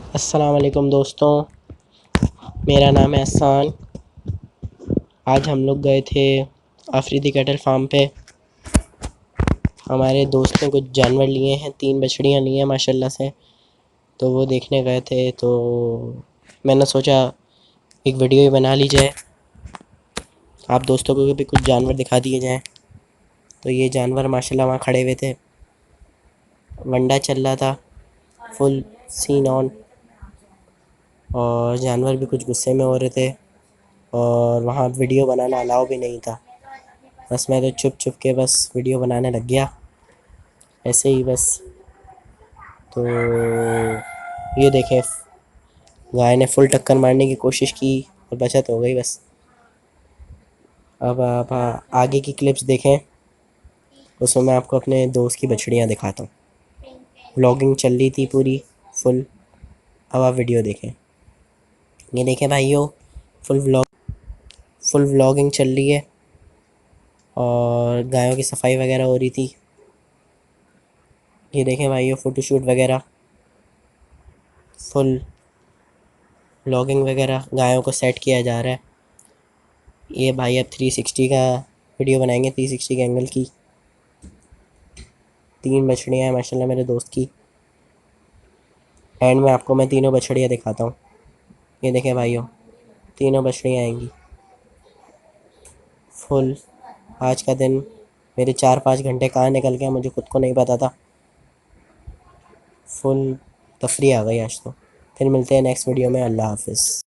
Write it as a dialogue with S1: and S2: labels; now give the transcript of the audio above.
S1: अस्सलाम वालेकुम दोस्तों, मेरा नाम है एहसान। आज हम लोग गए थे afridi कैटल फार्म पे। हमारे दोस्त ने कुछ जानवर लिए हैं, 3 बछड़ियाँ ली हैं माशाल्लाह से। तो वो देखने गए थे, तो मैंने सोचा एक वीडियो ही बना ली जाए, आप दोस्तों को भी कुछ जानवर दिखा दिए जाएँ। तो ये जानवर माशाल्लाह वहाँ खड़े हुए थे, वंडा चल रहा था, फुल सीन ऑन। और जानवर भी कुछ गुस्से में हो रहे थे, और वहाँ वीडियो बनाना अलाउ भी नहीं था। बस मैं तो छुप छुप के बस वीडियो बनाने लग गया, ऐसे ही बस। तो ये देखें, गाय ने फुल टक्कर मारने की कोशिश की और बचत हो गई बस। अब आप आगे की क्लिप्स देखें, उसमें मैं आपको अपने दोस्त की बछड़ियाँ दिखाता हूँ। व्लॉगिंग चल रही थी पूरी फुल। अब आप वीडियो देखें। ये देखें भाइयों, फुल व्लॉगिंग चल रही है और गायों की सफाई वगैरह हो रही थी। ये देखें भाइयों, फ़ोटोशूट वगैरह, फुल व्लॉगिंग वगैरह, गायों को सेट किया जा रहा है। ये भाई अब 360 का वीडियो बनाएंगे, 360 के एंगल की। 3 बछड़ियाँ हैं माशाल्लाह मेरे दोस्त की। एंड में आपको मैं तीनों बछड़ियाँ दिखाता हूँ। ये देखें भाइयों, तीनों बछड़ियाँ आएंगी फुल। आज का दिन मेरे 4-5 घंटे कहाँ निकल गया मुझे खुद को नहीं पता था। फुल तफरी आ गई आज तो। फिर मिलते हैं नेक्स्ट वीडियो में। अल्लाह हाफिज़।